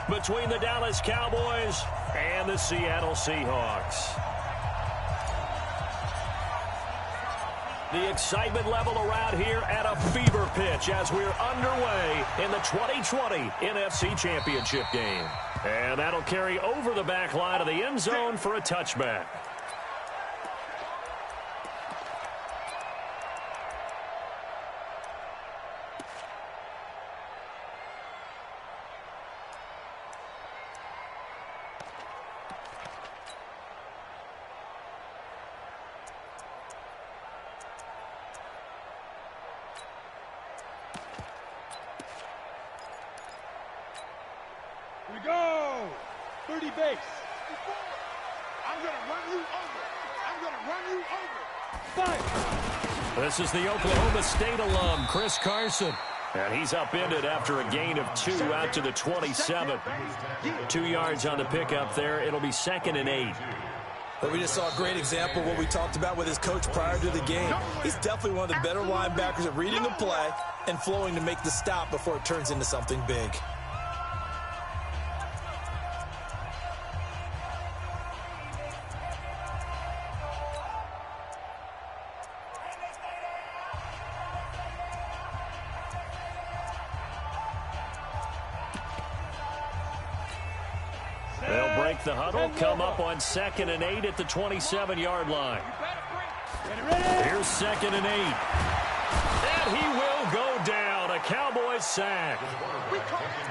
between the Dallas Cowboys and the Seattle Seahawks. The excitement level around here at a fever pitch as we're underway in the 2020 NFC Championship game. And that'll carry over the back line of the end zone for a touchback. We go! 30 base. I'm going to run you over. I'm going to run you over. Fire! This is the Oklahoma State alum, Chris Carson. And he's upended after a gain of 2 out to the 27. 2 yards on the pickup there. It'll be 2nd and 8. But we just saw a great example of what we talked about with his coach prior to the game. He's definitely one of the better linebackers at reading the play and flowing to make the stop before it turns into something big. They'll break the huddle, come up on 2nd and 8 at the 27-yard line. Here's 2nd and 8. And he will go down. A Cowboys sack.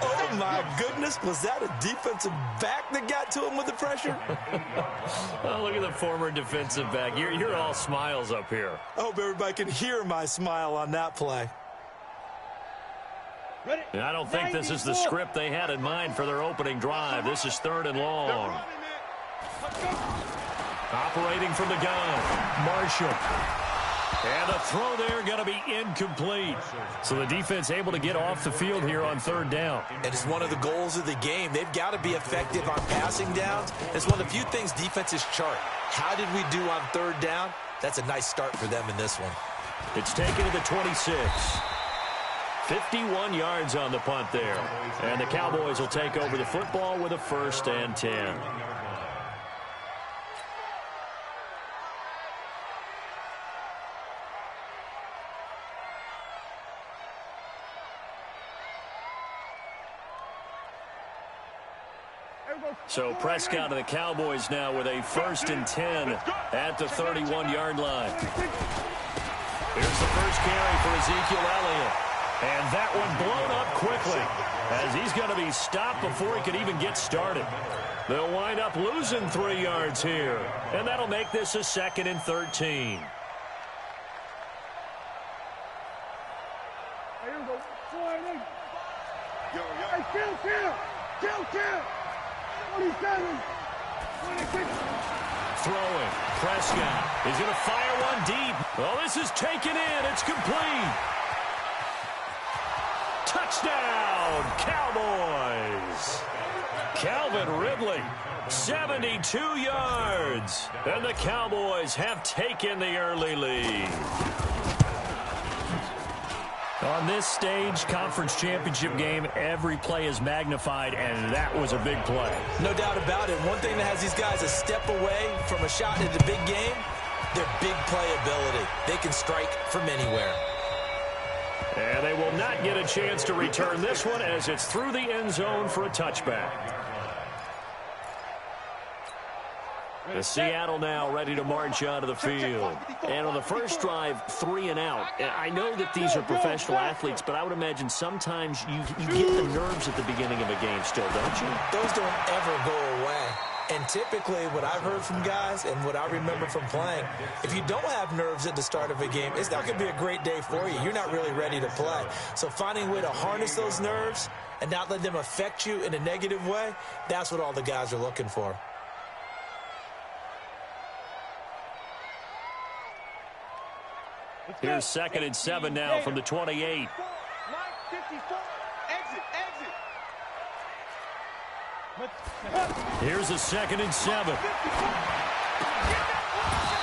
Oh, my goodness. Was that a defensive back that got to him with the pressure? Oh, look at the former defensive back. You're all smiles up here. I hope everybody can hear my smile on that play. I don't think this is the script they had in mind for their opening drive. This is 3rd and long. Operating from the gun, Marshall. And a throw there going to be incomplete. So the defense able to get off the field here on 3rd down. And it's one of the goals of the game. They've got to be effective on passing downs. It's one of the few things defenses chart. How did we do on 3rd down? That's a nice start for them in this one. It's taken to the 26. 51 yards on the punt there. And the Cowboys will take over the football with a 1st and 10. So Prescott and the Cowboys now with a 1st and 10 at the 31-yard line. Here's the first carry for Ezekiel Elliott. And that one blown up quickly as he's going to be stopped before he could even get started. They'll wind up losing 3 yards here. And that'll make this a 2nd and 13. Throwing. Prescott is going to fire one deep. Oh, this is taken in. It's complete. Touchdown, Cowboys. Calvin Ridley, 72 yards. And the Cowboys have taken the early lead. On this stage, conference championship game, every play is magnified, and that was a big play. No doubt about it. One thing that has these guys a step away from a shot at the big game, their big play ability. They can strike from anywhere. And they will not get a chance to return this one as it's through the end zone for a touchback. The Seattle now ready to march onto the field. And on the first drive, 3 and out. I know that these are professional athletes, but I would imagine sometimes you get the nerves at the beginning of a game still, don't you? Those don't ever go away. And typically what I've heard from guys and what I remember from playing, if you don't have nerves at the start of a game, it's not going to be a great day for you. You're not really ready to play. So finding a way to harness those nerves and not let them affect you in a negative way, that's what all the guys are looking for. Here's 2nd and 7 now from the 28. Here's a 2nd and 7.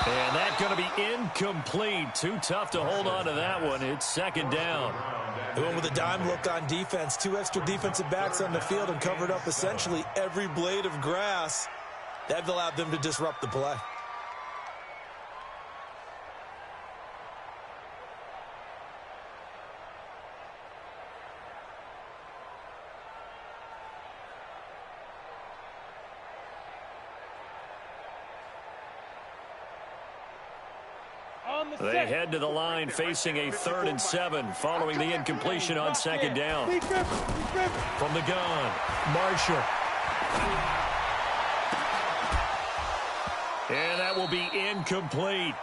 And that's going to be incomplete. Too tough to hold on to that one. It's 2nd down. They went with a dime look on defense. 2 extra defensive backs on the field and covered up essentially every blade of grass. That allowed them to disrupt the play. They head to the line facing a 3rd and 7 following the incompletion on 2nd down. From the gun, Marshall. And that will be incomplete.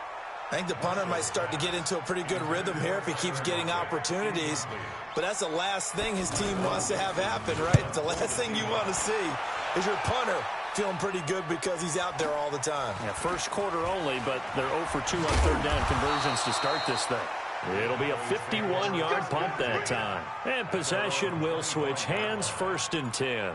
I think the punter might start to get into a pretty good rhythm here if he keeps getting opportunities. But that's the last thing his team wants to have happen, right? The last thing you want to see is your punter feeling pretty good because he's out there all the time. Yeah, first quarter only, but they're 0 for 2 on 3rd down conversions to start this thing. It'll be a 51-yard punt that time. And possession will switch hands, 1st and 10.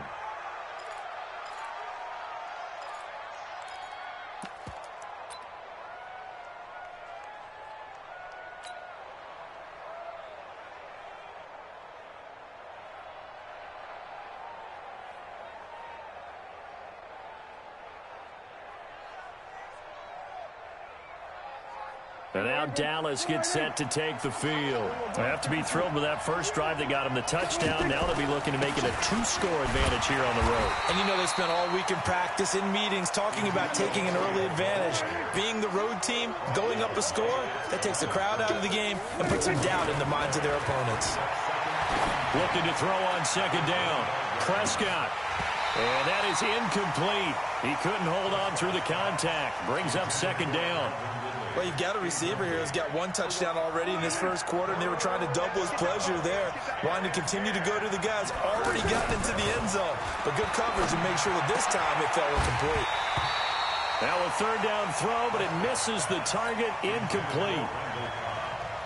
And now Dallas gets set to take the field. They have to be thrilled with that first drive that got them the touchdown. Now they'll be looking to make it a 2-score advantage here on the road. And you know they spent all week in practice, in meetings, talking about taking an early advantage. Being the road team, going up a score, that takes the crowd out of the game and puts some doubt in the minds of their opponents. Looking to throw on 2nd down. Prescott. And that is incomplete. He couldn't hold on through the contact. Brings up 2nd down. Well, you've got a receiver here who's got 1 touchdown already in this first quarter, and they were trying to double his pleasure there, wanting to continue to go to the guys already gotten into the end zone. But good coverage and make sure that this time it fell incomplete. Now a 3rd down throw, but it misses the target, incomplete.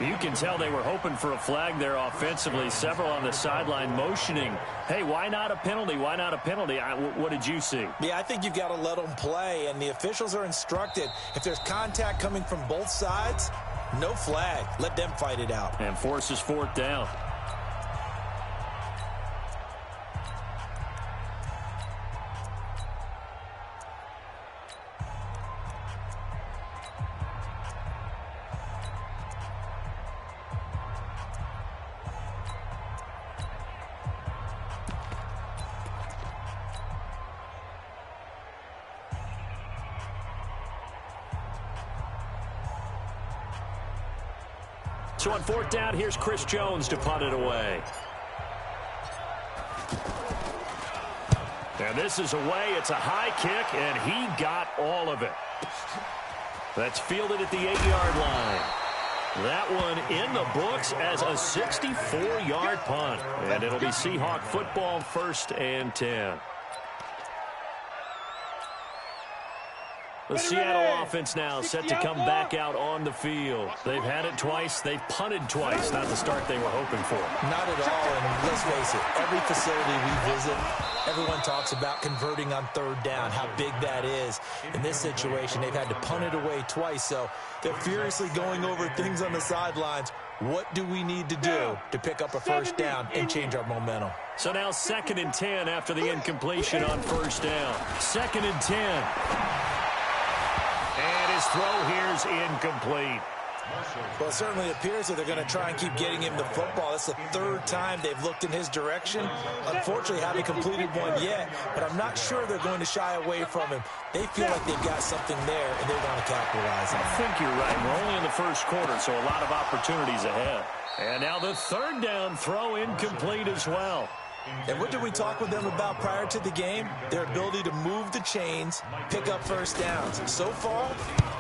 You can tell they were hoping for a flag there offensively. Several on the sideline motioning, hey, why not a penalty? Why not a penalty? What did you see? Yeah, I think you've got to let them play, and the officials are instructed. If there's contact coming from both sides, no flag. Let them fight it out. And forces 4th down. So on 4th down, here's Chris Jones to punt it away. And this is away. It's a high kick, and he got all of it. That's fielded at the 8-yard line. That one in the books as a 64-yard punt. And it'll be Seahawk football, 1st and 10. The Seattle offense now set to come back out on the field. They've had it twice. They've punted twice. Not the start they were hoping for. Not at all, and let's face it, every facility we visit, everyone talks about converting on 3rd down, how big that is. In this situation, they've had to punt it away twice, so they're furiously going over things on the sidelines. What do we need to do to pick up a 1st down and change our momentum? So now 2nd and 10 after the incompletion on 1st down. 2nd and 10. And his throw here's incomplete. Well, it certainly appears that they're going to try and keep getting him the football. That's the 3rd time they've looked in his direction. Unfortunately, haven't completed one yet, but I'm not sure they're going to shy away from him. They feel like they've got something there, and they want to capitalize on it. I think you're right. We're only in the first quarter, so a lot of opportunities ahead. And now the 3rd down throw incomplete as well. And what did we talk with them about prior to the game? Their ability to move the chains, pick up 1st downs. So far,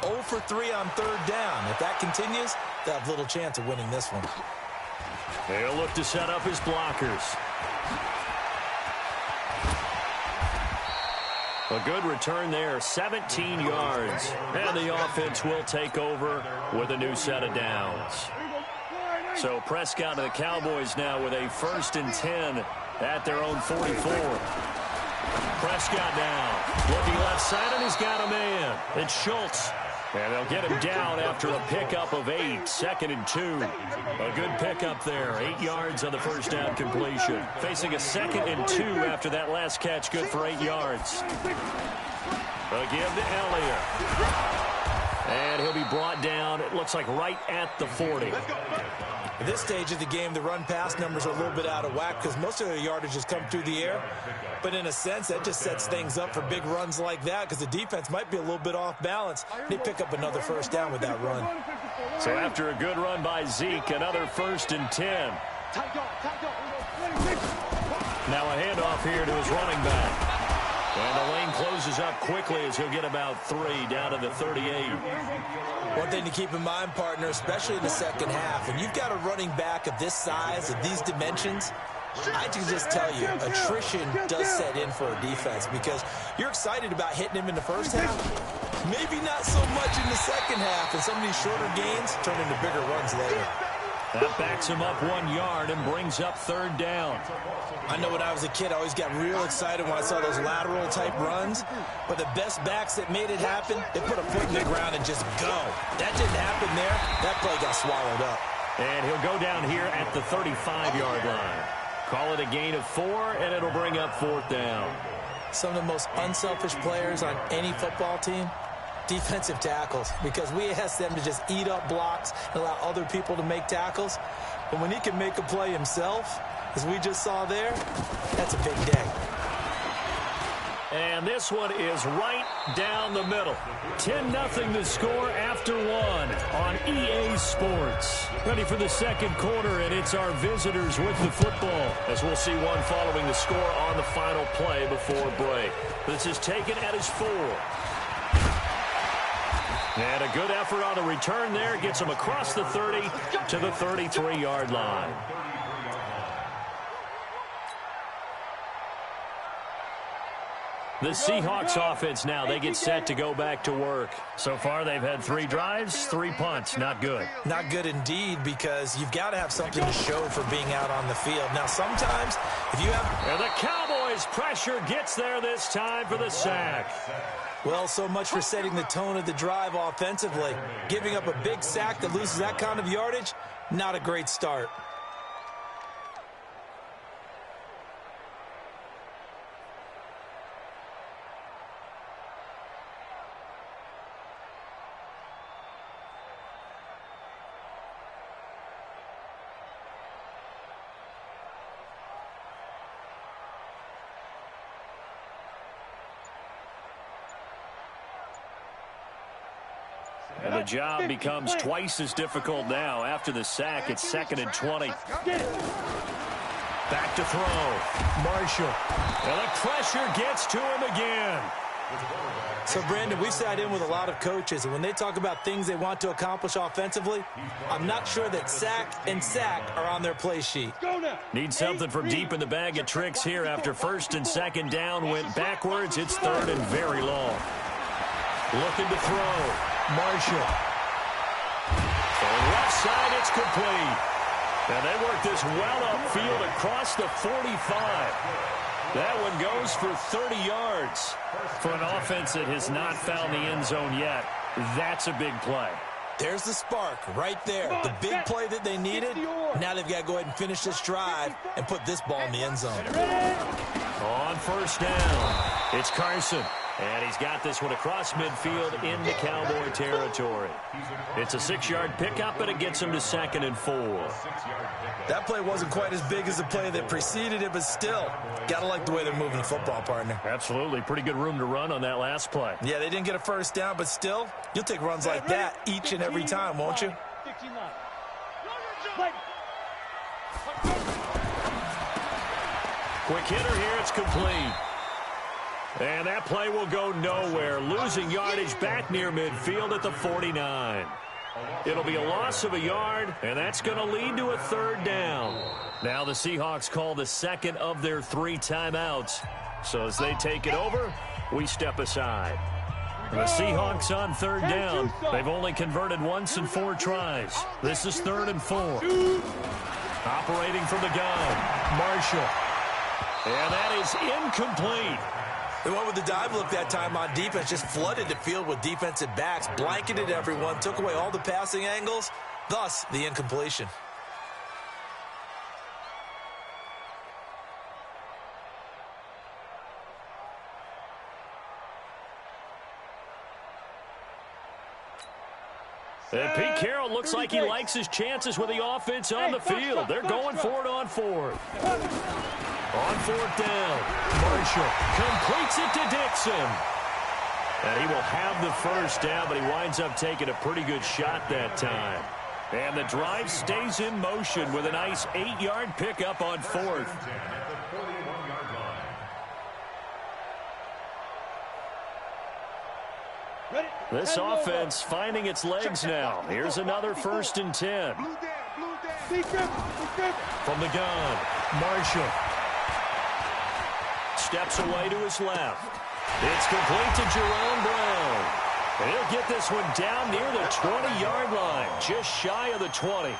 0 for 3 on 3rd down. If that continues, they'll have little chance of winning this one. They'll look to set up his blockers. A good return there, 17 yards. And the offense will take over with a new set of downs. So Prescott and the Cowboys now with a 1st and 10 at their own 44. Prescott now looking left side, and he's got a man. It's Schultz. And they'll get him down after a pickup of 8, 2nd and 2. A good pickup there, 8 yards on the first down completion. Facing a 2nd and 2 after that last catch, good for 8 yards. Again to Elliott. And he'll be brought down, it looks like right at the 40. At this stage of the game, the run-pass numbers are a little bit out of whack because most of the yardage has come through the air. But in a sense, that just sets things up for big runs like that because the defense might be a little bit off balance. They pick up another first down with that run. So after a good run by Zeke, another 1st and 10. Now a handoff here to his running back. And the lane closes up quickly as he'll get about 3 down to the 38. One thing to keep in mind, partner, especially in the second half, when you've got a running back of this size, of these dimensions, I can just tell you, attrition does set in for a defense because you're excited about hitting him in the first half. Maybe not so much in the second half, and some of these shorter gains turn into bigger runs later. That backs him up 1 yard and brings up 3rd down. I know when I was a kid, I always got real excited when I saw those lateral-type runs. But the best backs that made it happen, they put a foot in the ground and just go. That didn't happen there. That play got swallowed up. And he'll go down here at the 35-yard line. Call it a gain of 4, and it'll bring up 4th down. Some of the most unselfish players on any football team, defensive tackles, because we ask them to just eat up blocks and allow other people to make tackles. But when he can make a play himself, as we just saw there, that's a big day. And this one is right down the middle. 10-0 the score after 1 on EA Sports. Ready for the second quarter, and it's our visitors with the football, as we'll see one following the score on the final play before break. This is taken at his 4. And a good effort on the return there. Gets him across the 30 to the 33-yard line. The Seahawks offense now, they get set to go back to work. So far, they've had 3 drives, 3 punts. Not good. Not good indeed, because you've got to have something to show for being out on the field. Now, sometimes, if you have... And the Cowboys' pressure gets there this time for the sack. Well, so much for setting the tone of the drive offensively. Giving up a big sack that loses that kind of yardage, not a great start. And the job becomes twice as difficult now. After the sack, it's 2nd and 20. Back to throw. Marshall. And the pressure gets to him again. So, Brandon, we've sat in with a lot of coaches, and when they talk about things they want to accomplish offensively, I'm not sure that sack and sack are on their play sheet. Need something from deep in the bag of tricks here after 1st and 2nd down went backwards. It's 3rd and very long. Looking to throw. Marshall. On left side, it's complete. And they work this well upfield across the 45. That one goes for 30 yards. For an offense that has not found the end zone yet, that's a big play. There's the spark right there. The big play that they needed. Now they've got to go ahead and finish this drive and put this ball in the end zone. On 1st down, it's Carson. And he's got this one across midfield into Cowboy territory. It's a 6-yard pickup, and it gets him to 2nd and 4. That play wasn't quite as big as the play that preceded it, but still, got to like the way they're moving the football, partner. Absolutely. Pretty good room to run on that last play. Yeah, they didn't get a first down, but still, you'll take runs like that each and every time, won't you? Quick hitter here. It's complete. And that play will go nowhere. Losing yardage back near midfield at the 49. It'll be a loss of a yard, and that's going to lead to a 3rd down. Now the Seahawks call the 2nd of their 3 timeouts. So as they take it over, we step aside. The Seahawks on 3rd down. They've only converted once in 4 tries. This is 3rd and 4. Operating from the gun, Marshall. And that is incomplete. They went with the dive look that time on defense, just flooded the field with defensive backs, blanketed everyone, took away all the passing angles, thus the incompletion. And Pete Carroll looks like he likes his chances with the offense on the field. They're going for it on fourth. On fourth down, Marshall completes it to Dixon. And he will have the first down, but he winds up taking a pretty good shot that time. And the drive stays in motion with a nice 8-yard pickup on fourth. This offense finding its legs now. Here's another 1st and 10. From the gun, Marshall steps away to his left. It's complete to Jerome Brown. And he'll get this one down near the 20-yard line, just shy of the 20.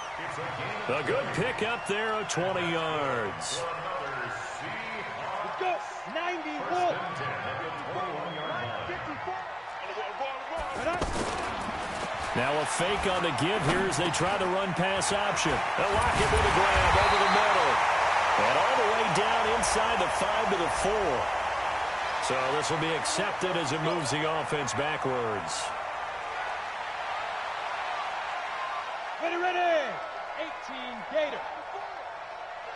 A good pick up there of 20 yards. Let's go. 91. Now a fake on the give here as they try the run-pass option. They'll lock it with a grab over the middle. And all the way down inside the 5 to the 4. So this will be accepted as it moves the offense backwards. Ready, ready. 18 Gator.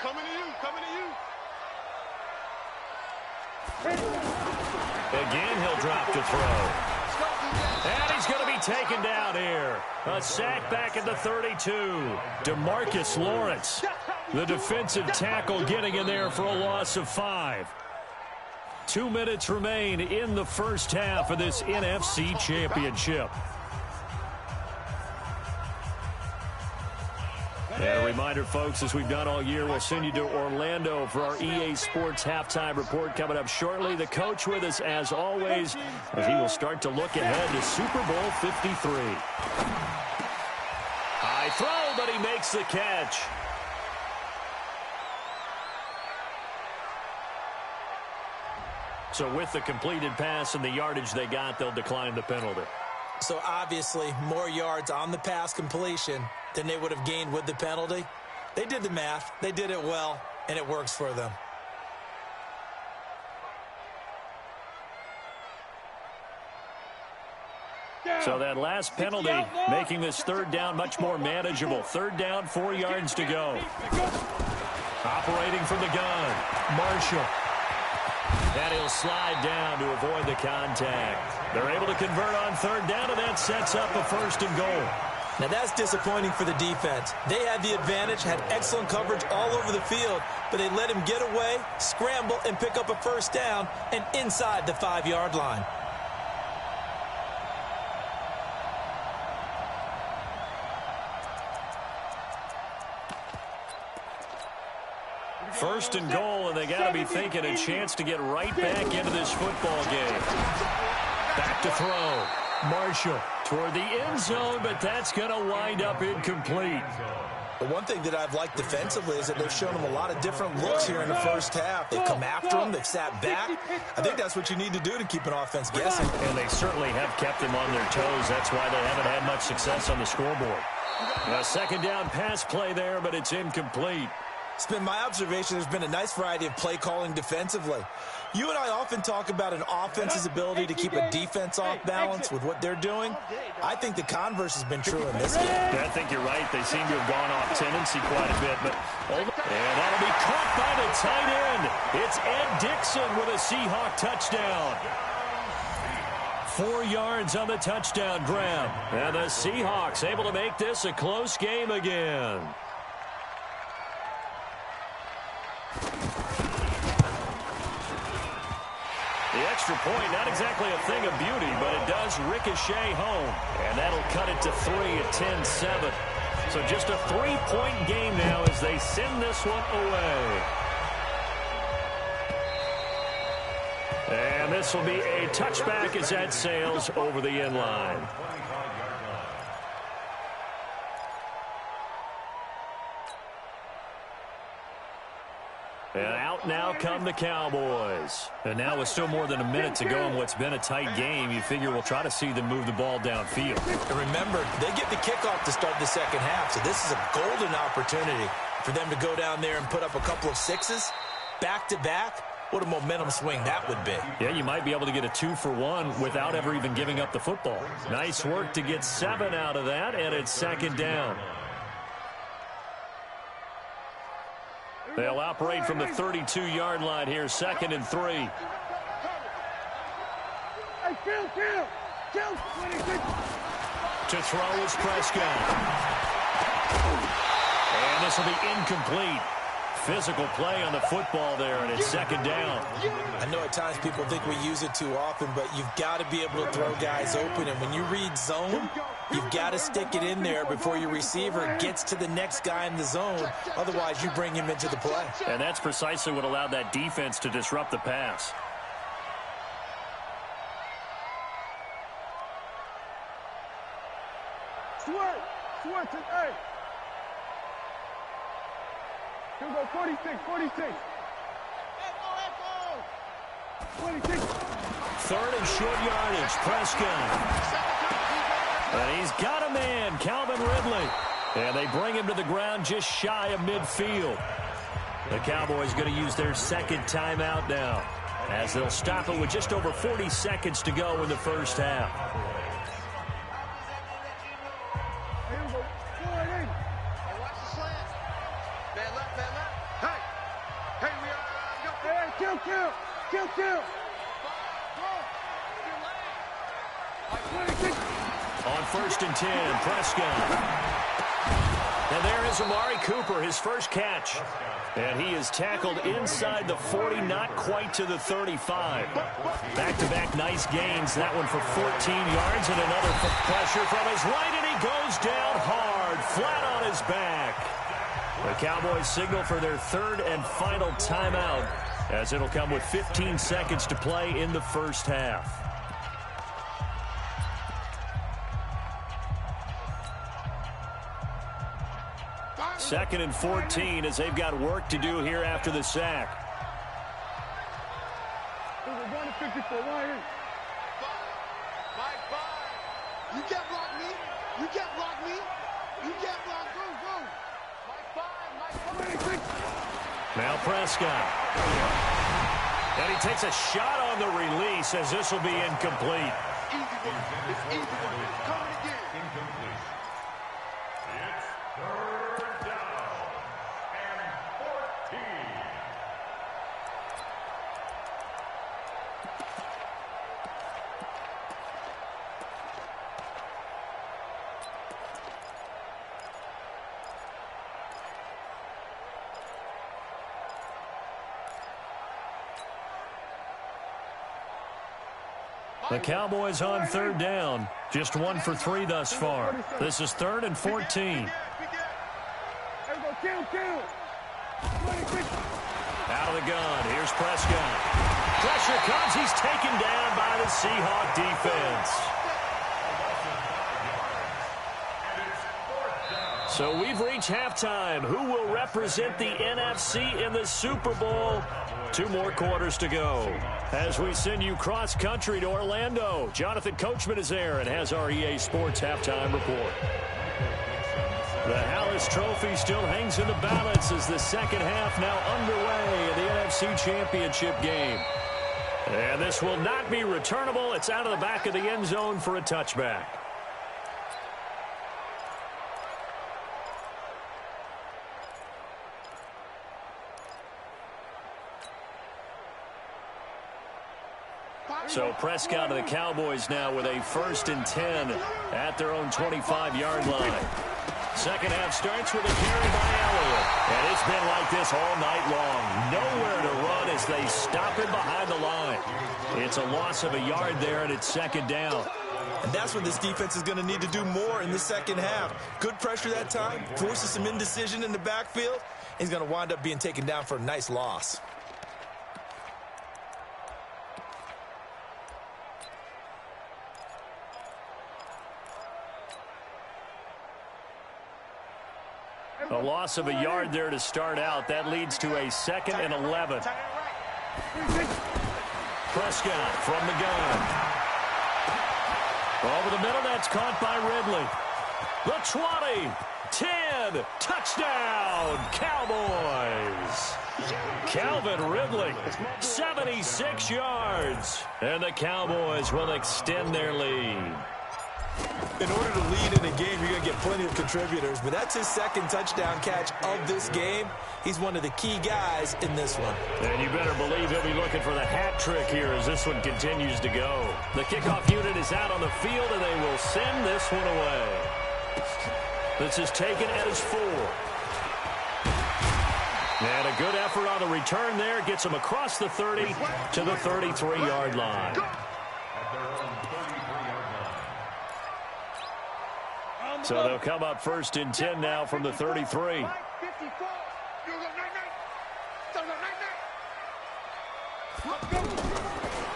Coming to you, coming to you. Again, he'll drop to throw. And he's going to be taken down here. A sack back at the 32. DeMarcus Lawrence, the defensive tackle, getting in there for a loss of 5. 2 minutes remain in the first half of this NFC Championship. And a reminder, folks, as we've done all year, we'll send you to Orlando for our EA Sports halftime report coming up shortly. The coach with us, as always, as he will start to look ahead to Super Bowl 53. High throw, but he makes the catch. So with the completed pass and the yardage they got, they'll decline the penalty. So obviously more yards on the pass completion than they would have gained with the penalty. They did the math. They did it well, and it works for them. So that last penalty making this 3rd down much more manageable. 3rd down, 4 yards to go. Operating from the gun, Marshall. And he'll slide down to avoid the contact. They're able to convert on 3rd down, and that sets up a 1st and goal. Now that's disappointing for the defense. They had the advantage, had excellent coverage all over the field, but they let him get away, scramble, and pick up a 1st down and inside the 5-yard line. First and goal, and they got to be thinking a chance to get right back into this football game. Back to throw. Marshall toward the end zone, but that's going to wind up incomplete. The one thing that I've liked defensively is that they've shown him a lot of different looks here in the first half. They've come after him. They've sat back. I think that's what you need to do to keep an offense guessing. And they certainly have kept them on their toes. That's why they haven't had much success on the scoreboard. A 2nd down pass play there, but it's incomplete. It's been my observation there's been a nice variety of play calling defensively. You and I often talk about an offense's ability to keep a defense off balance with what they're doing. I think the converse has been true in this game. Yeah, I think you're right. They seem to have gone off tendency quite a bit. And that'll be caught by the tight end. It's Ed Dixon with a Seahawk touchdown. 4 yards on the touchdown grab. And the Seahawks able to make this a close game again. The extra point, not exactly a thing of beauty, but it does ricochet home. And that'll cut it to 3 at 10-7. So just a 3-point game now as they send this one away. And this will be a touchback as that sails over the end line. And out now come the Cowboys. And now with still more than a minute to go in what's been a tight game, you figure we'll try to see them move the ball downfield. And remember, they get the kickoff to start the second half, so this is a golden opportunity for them to go down there and put up a couple of sixes back-to-back. What a momentum swing that would be. Yeah, you might be able to get a 2-for-1 without ever even giving up the football. Nice work to get 7 out of that, and it's second down. They'll operate from the 32-yard line here, 2nd and 3. Hey, kill. To throw is Prescott. And this will be incomplete. Physical play on the football there, and it's second down. I know at times people think we use it too often, but you've got to be able to throw guys open. And when you read zone, you've got to stick it in there before your receiver gets to the next guy in the zone. Otherwise, you bring him into the play. And that's precisely what allowed that defense to disrupt the pass. Swerve to A. Here we go, 46. 26. 3rd and short yardage, Prescott. And he's got a man, Calvin Ridley. And they bring him to the ground just shy of midfield. The Cowboys going to use their second timeout now, as they'll stop it with just over 40 seconds to go in the first half. Kill. On 1st and 10, Prescott. And there is Amari Cooper, his first catch. And he is tackled inside the 40, not quite to the 35. Back-to-back nice gains. That one for 14 yards and another pressure from his right, and he goes down hard, flat on his back. The Cowboys signal for their 3rd and final timeout, as it'll come with 15 seconds to play in the first half. Second and 14 as they've got work to do here after the sack. You can't block me. Now Prescott. And he takes a shot on the release, as this will be incomplete. Easy one. It's easy one. It's coming again. Incomplete. It's 3rd down and 14. The Cowboys on 3rd down. Just 1 for 3 thus far. This is 3rd and 14. Out of the gun. Here's Prescott. Pressure comes. He's taken down by the Seahawk defense. So we've reached halftime. Who will represent the NFC in the Super Bowl? 2 more quarters to go. As we send you cross-country to Orlando, Jonathan Coachman is there and has our EA Sports halftime report. The Hallis Trophy still hangs in the balance as the second half now underway in the NFC Championship game. And this will not be returnable. It's out of the back of the end zone for a touchback. So Prescott of the Cowboys now with a 1st and 10 at their own 25-yard line. Second half starts with a carry by Elliott. And it's been like this all night long. Nowhere to run as they stop him behind the line. It's a loss of a yard there, and it's second down. And that's what this defense is going to need to do more in the second half. Good pressure that time, forces some indecision in the backfield. He's going to wind up being taken down for a nice loss. A loss of a yard there to start out. That leads to a 2nd and 11. Prescott from the gun. Over the middle, that's caught by Ridley. The 20, 10, touchdown, Cowboys. Calvin Ridley, 76 yards. And the Cowboys will extend their lead. In order to lead in a game, you're going to get plenty of contributors, but that's his second touchdown catch of this game. He's one of the key guys in this one. And you better believe he'll be looking for the hat trick here as this one continues to go. The kickoff unit is out on the field, and they will send this one away. This is taken at his 4. And a good effort on the return there. Gets him across the 30 to the 33-yard line. So they'll come up first and 10 now from the 33.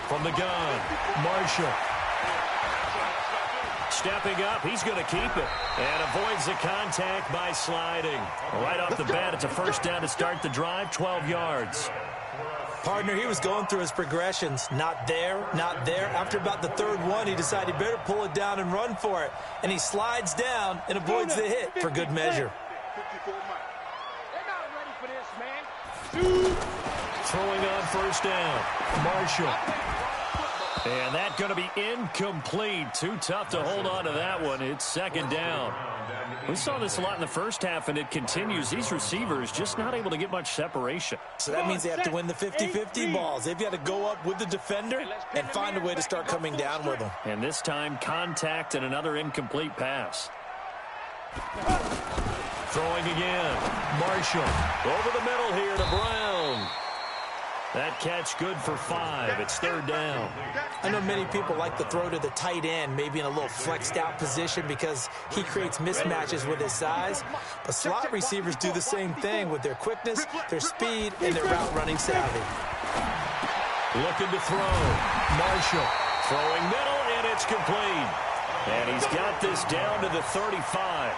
From the gun, Marshall. Stepping up, he's going to keep it. And avoids the contact by sliding. Right off the bat, it's a first down to start the drive, 12 yards. Partner, he was going through his progressions. Not there, not there. After about the third one, he decided he better pull it down and run for it. And he slides down and avoids the hit for good measure. They're not ready for this, man. Throwing on first down, Marshall. And that's going to be incomplete. Too tough to hold on to that one. It's second down. We saw this a lot in the first half, and it continues. These receivers just not able to get much separation. So that means they have to win the 50-50 balls. They've got to go up with the defender and find a way to start coming down with them. And this time, contact and another incomplete pass. Throwing again. Marshall over the middle here to Brown. That catch good for 5. It's third down. I know many people like to throw to the tight end, maybe in a little flexed out position because he creates mismatches with his size. But slot receivers do the same thing with their quickness, their speed, and their route running savvy. Looking to throw. Marshall throwing middle, and it's complete. And he's got this down to the 35.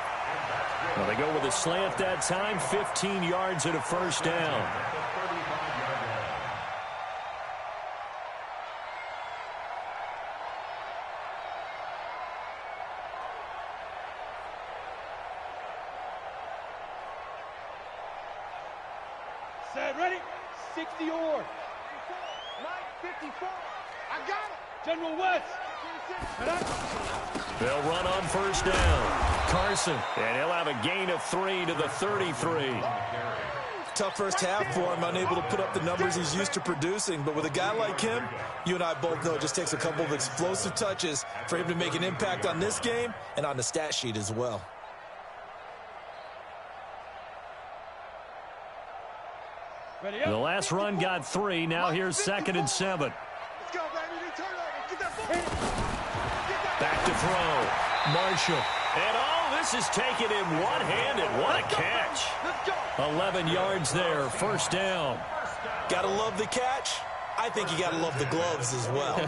Well, they go with a slant that time, 15 yards and a first down. Set, ready? 60 or. 54. I got it. General West. They'll run on first down. Carson, and he'll have a gain of 3 to the 33. Tough first half for him, unable to put up the numbers he's used to producing. But with a guy like him, you and I both know it just takes a couple of explosive touches for him to make an impact on this game and on the stat sheet as well. The last run got 3. Now here's 2nd and 7. Let's go, baby. Turn over. Get that ball. Back to throw. Marshall. And this is taken in one-handed. What a catch. 11 yards there. First down. Gotta love the catch. I think you gotta love the gloves as well.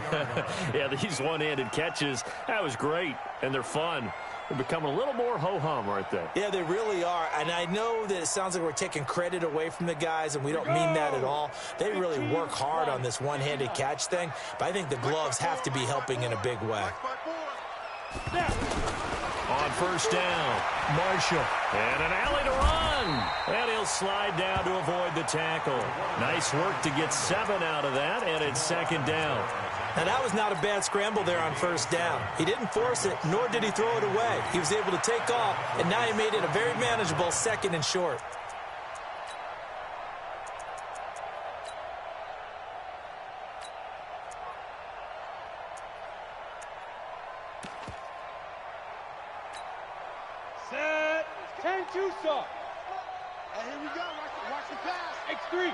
Yeah, these one-handed catches, that was great. And they're fun. They're becoming a little more ho-hum, aren't they? Yeah, they really are. And I know that it sounds like we're taking credit away from the guys, and we don't mean that at all. They really work hard on this one-handed catch thing, but I think the gloves have to be helping in a big way. On first down, Marshall. And an alley to run. And he'll slide down to avoid the tackle. Nice work to get 7 out of that, and it's 2nd down. Now, that was not a bad scramble there on first down. He didn't force it, nor did he throw it away. He was able to take off, and now he made it a very manageable 2nd and short. Set. 10-2 soft. And here we go. Watch the pass. X3.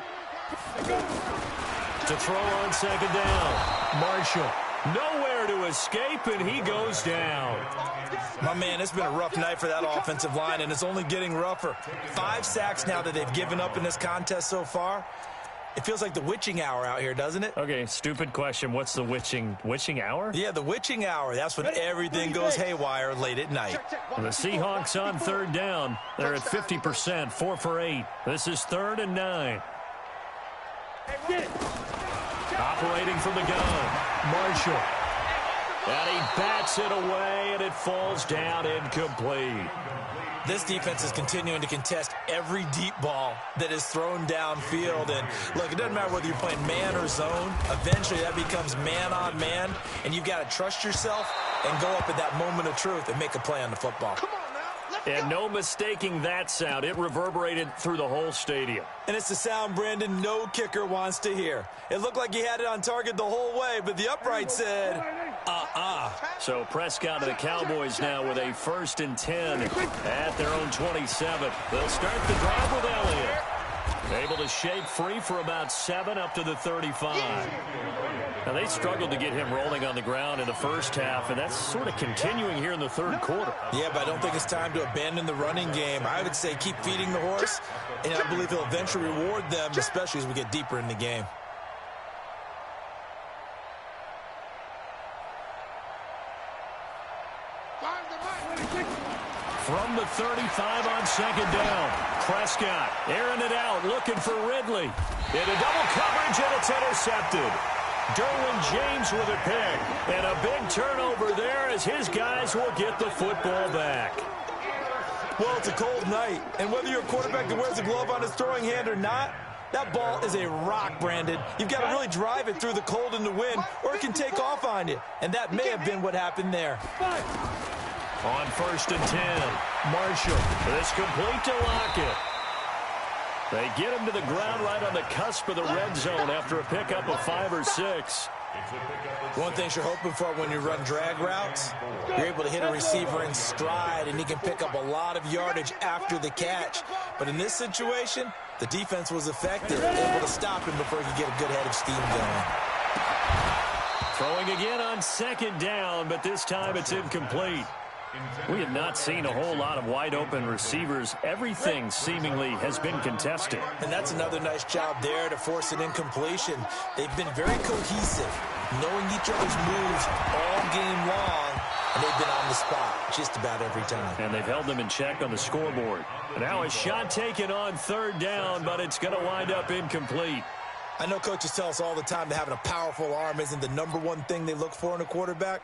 To throw on 2nd down. Marshall. Nowhere to escape, and he goes down. My man, it's been a rough night for that offensive line, and it's only getting rougher. 5 sacks now that they've given up in this contest so far. It feels like the witching hour out here, doesn't it? Okay, stupid question. What's the witching hour? Yeah, the witching hour. That's when everything goes haywire late at night. The Seahawks on 3rd down. They're at 50%, 4 for 8. This is 3rd and 9. Get it. Operating from the gun, Marshall. And he bats it away, and it falls down incomplete. This defense is continuing to contest every deep ball that is thrown downfield. And, look, it doesn't matter whether you're playing man or zone. Eventually, that becomes man-on-man, and you've got to trust yourself and go up at that moment of truth and make a play on the football. Come on now. Let's And go. no mistaking that sound. It reverberated through the whole stadium. And it's the sound, Brandon, no kicker wants to hear. It looked like he had it on target the whole way, but the upright said, So Prescott and the Cowboys now with a 1st and 10 at their own 27. They'll start the drive with Elliott. Able to shake free for about 7 up to the 35. Now, they struggled to get him rolling on the ground in the first half, and that's sort of continuing here in the third quarter. Yeah, but I don't think it's time to abandon the running game. I would say keep feeding the horse, and I believe he'll eventually reward them, especially as we get deeper in the game. From the 35 on 2nd down, Prescott airing it out, looking for Ridley. Into double coverage, and it's intercepted. Derwin James with a pick, and a big turnover there as his guys will get the football back. Well, it's a cold night, and whether you're a quarterback that wears a glove on his throwing hand or not, that ball is a rock, Brandon. You've got to really drive it through the cold and the wind, or it can take off on you, and that may have been what happened there. On 1st and 10, Marshall. This complete to Lockett. They get him to the ground right on the cusp of the red zone after a pickup of 5 or 6. One thing you're hoping for when you run drag routes, you're able to hit a receiver in stride, and he can pick up a lot of yardage after the catch. But in this situation, the defense was effective, able to stop him before he could get a good head of steam going. Throwing again on 2nd down, but this time it's incomplete. We have not seen a whole lot of wide-open receivers. Everything seemingly has been contested. And that's another nice job there to force an incompletion. They've been very cohesive, knowing each other's moves all game long, and they've been on the spot just about every time. And they've held them in check on the scoreboard. Now a shot taken on 3rd down, but it's going to wind up incomplete. I know coaches tell us all the time that having a powerful arm isn't the #1 thing they look for in a quarterback.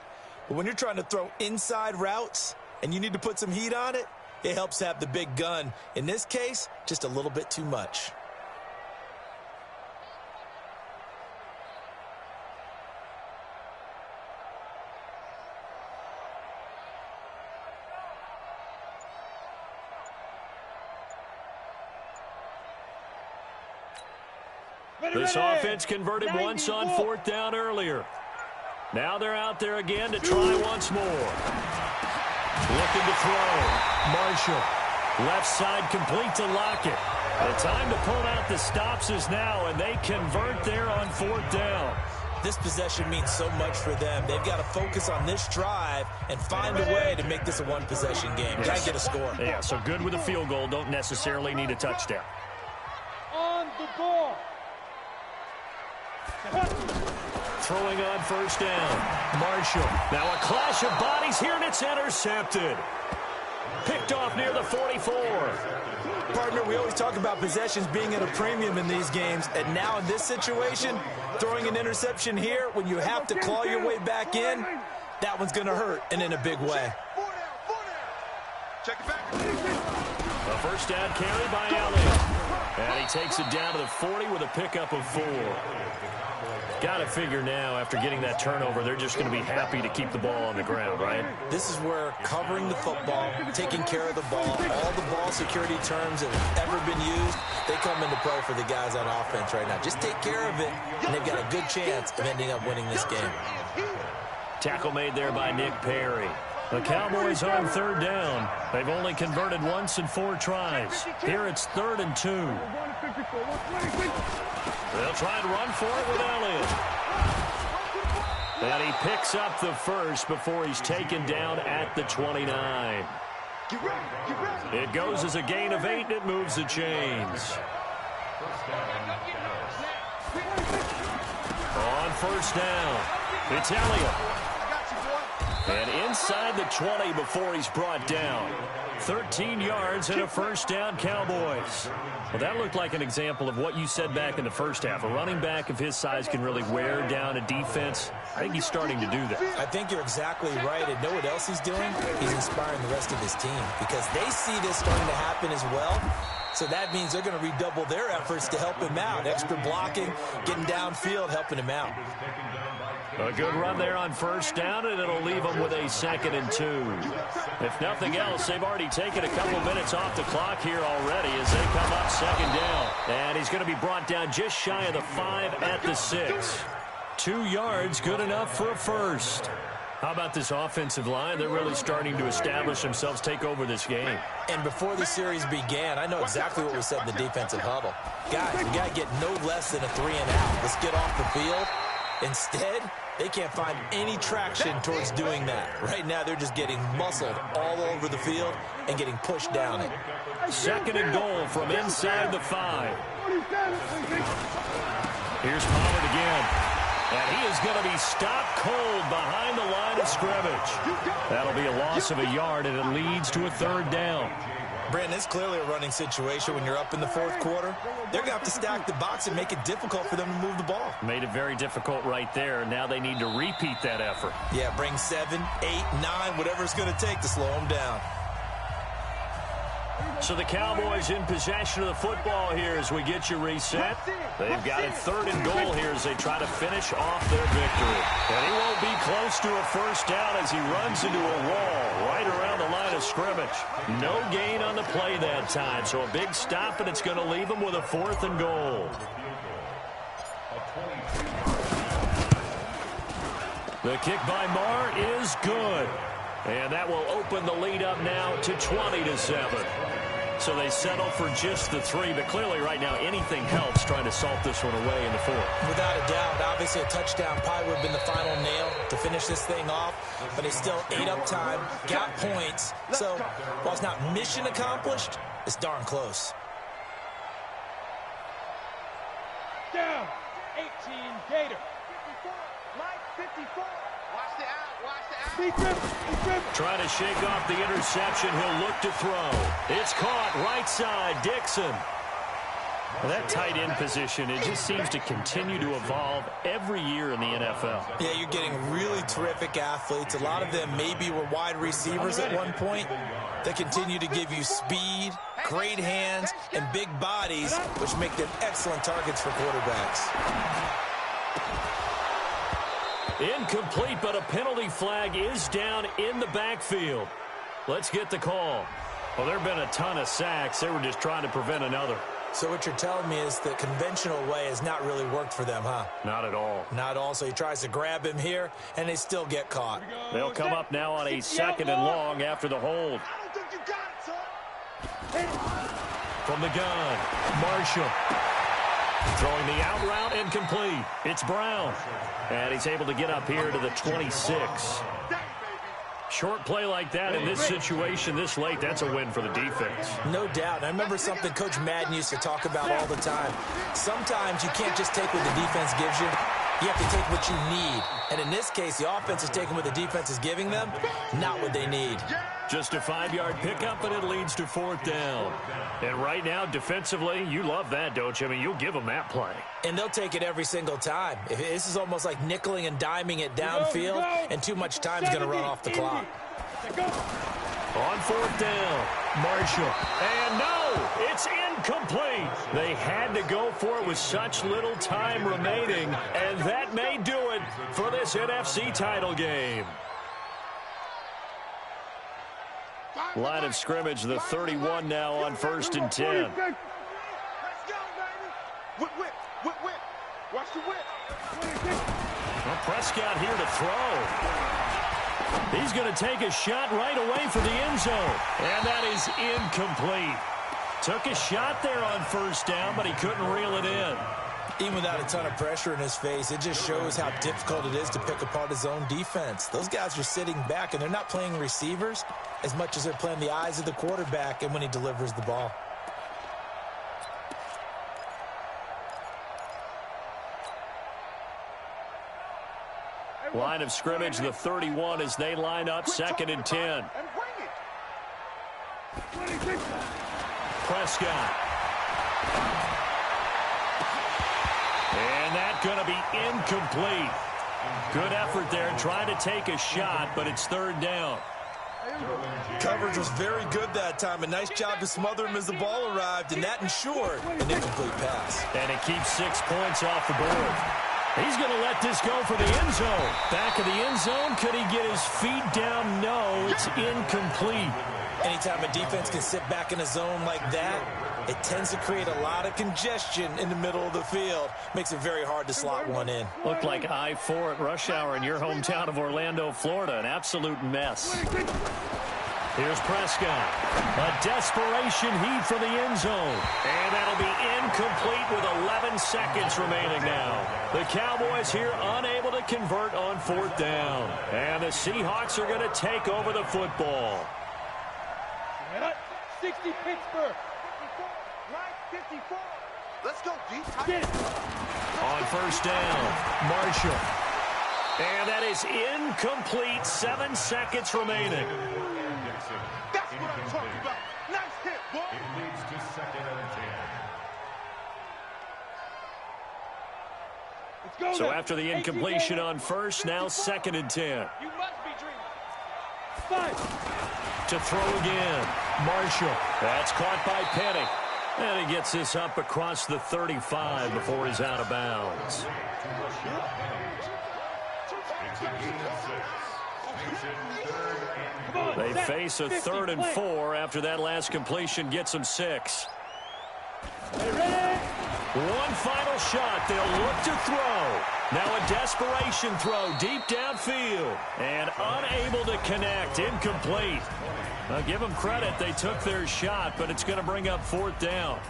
But when you're trying to throw inside routes and you need to put some heat on it, it helps have the big gun. In this case, just a little bit too much. This offense converted once on 4th down earlier. Now they're out there again to try once more. Looking to throw. Marshall. Left side complete to Lockett. The time to pull out the stops is now, and they convert there on 4th down. This possession means so much for them. They've got to focus on this drive and find a way to make this a one-possession game. Got to get a score. Yeah, so good with a field goal. Don't necessarily need a touchdown. On the ball. Throwing on 1st down. Marshall. Now a clash of bodies here, and it's intercepted. Picked off near the 44. Partner, we always talk about possessions being at a premium in these games, and now in this situation, throwing an interception here when you have to claw your way back in, that one's going to hurt, and in a big way. 4 down, 4 down. Check it back. A 1st down carry by Elliott. And he takes it down to the 40 with a pickup of 4. Got to figure now, after getting that turnover, they're just going to be happy to keep the ball on the ground, right? This is where covering the football, taking care of the ball, all the ball security terms that have ever been used, they come into play for the guys on offense right now. Just take care of it, and they've got a good chance of ending up winning this game. Tackle made there by Nick Perry. The Cowboys on 3rd down. They've only converted once in 4 tries. Here it's 3rd and 2. They'll try and run for it with Elliott. And he picks up the first before he's taken down at the 29. It goes as a gain of 8, and it moves the chains. On 1st down, it's Elliott. And inside the 20 before he's brought down. 13 yards and a first down, Cowboys. Well, that looked like an example of what you said back in the first half. A running back of his size can really wear down a defense. I think he's starting to do that. I think you're exactly right. And know what else he's doing? He's inspiring the rest of his team because they see this starting to happen as well. So that means they're going to redouble their efforts to help him out. Extra blocking, getting downfield, helping him out. A good run there on first down, and it'll leave them with a 2nd and 2. If nothing else, they've already taken a couple minutes off the clock here already as they come up 2nd down. And he's going to be brought down just shy of the 5 at the 6. 2 yards, good enough for a first. How about this offensive line? They're really starting to establish themselves, take over this game. And before the series began, I know exactly what was said in the defensive huddle. Guys, we got to get no less than a 3 and out. Let's get off the field. Instead, they can't find any traction towards doing that. Right now, they're just getting muscled all over the field and getting pushed down it. 2nd and goal from inside the 5. Here's Pollard again. And he is going to be stopped cold behind the line of scrimmage. That'll be a loss of a yard, and it leads to a 3rd down. Brandon, it's clearly a running situation when you're up in the 4th quarter. They're going to have to stack the box and make it difficult for them to move the ball. Made it very difficult right there. Now they need to repeat that effort. Yeah, bring 7, 8, 9, whatever it's going to take to slow them down. So the Cowboys in possession of the football here as we get you reset. They've got it 3rd and goal here as they try to finish off their victory. And he won't be close to a first down as he runs into a wall right around the line of scrimmage. No gain on the play that time. So a big stop, and it's going to leave him with a 4th and goal. The kick by Marr is good. And that will open the lead up now to 20-7. So they settle for just the 3, but clearly right now anything helps trying to salt this one away in the 4th. Without a doubt, obviously a touchdown probably would have been the final nail to finish this thing off, but they still ate up time, got points. So while it's not mission accomplished, it's darn close. Down, 18 Gator. 54, Mike 54. Watch the out, watch the out. Trying to shake off the interception. He'll look to throw. It's caught right side. Dixon. Well, that tight end position, it just seems to continue to evolve every year in the NFL. Yeah, you're getting really terrific athletes. A lot of them maybe were wide receivers at one point. They continue to give you speed, great hands, and big bodies, which make them excellent targets for quarterbacks. Incomplete, but a penalty flag is down in the backfield. Let's get the call. Well, there have been a ton of sacks. They were just trying to prevent another. So what you're telling me is the conventional way has not really worked for them, huh? Not at all. Not at all. So he tries to grab him here, and they still get caught. They'll come up now on a 2nd and long after the hold. I don't think you got it, son. From the gun, Marshall. Throwing the out route incomplete. It's Brown. And he's able to get up here to the 26. Short play like that in this situation this late, that's a win for the defense. No doubt. I remember something Coach Madden used to talk about all the time. Sometimes you can't just take what the defense gives you. You have to take what you need. And in this case, the offense is taking what the defense is giving them, not what they need. Just a 5-yard pickup, and it leads to 4th down. And right now, defensively, you love that, don't you? I mean, you'll give them that play. And they'll take it every single time. This is almost like nickeling and diming it downfield, and too much time is going to run off the clock. On 4th down, Marshall. And no, it's incomplete. They had to go for it with such little time remaining, and that may do it for this NFC title game. Line of scrimmage, the 31 now on 1st and 10. Let's go, baby. Whip, whip, whip, whip. Watch the whip. Well, Prescott here to throw. He's going to take a shot right away for the end zone. And that is incomplete. Took a shot there on 1st down, but he couldn't reel it in. Even without a ton of pressure in his face, it just shows how difficult it is to pick apart his own defense. Those guys are sitting back, and they're not playing receivers as much as they're playing the eyes of the quarterback and when he delivers the ball. Line of scrimmage, the 31, as they line up 2nd and 10. Prescott. And that's going to be incomplete. Good effort there, trying to take a shot, but it's 3rd down. Coverage was very good that time. A nice job to smother him as the ball arrived, and that ensured an incomplete pass. And it keeps 6 points off the board. He's going to let this go for the end zone. Back of the end zone. Could he get his feet down? No, it's incomplete. Anytime a defense can sit back in a zone like that, it tends to create a lot of congestion in the middle of the field. Makes it very hard to slot one in. Looked like I-4 at rush hour in your hometown of Orlando, Florida. An absolute mess. Here's Prescott. A desperation heave for the end zone. And that'll be incomplete with 11 seconds remaining now. The Cowboys here unable to convert on 4th down. And the Seahawks are going to take over the football. 60 Pittsburgh. 54. Let's go deep. On 1st down, Marshall. And that is incomplete. 7 seconds remaining. That's what I'm talking about. Nice hit, boy. It leads to 2nd and 10. So after the incompletion on 1st, now 2nd and 10. You must be dreaming. 5. To throw again, Marshall. That's caught by Penny. And he gets this up across the 35 before he's out of bounds. They face a 3rd and 4 after that last completion gets them 6. One final shot. They'll look to throw. Now a desperation throw deep downfield. And unable to connect. Incomplete. Now give them credit. They took their shot, but it's going to bring up 4th down.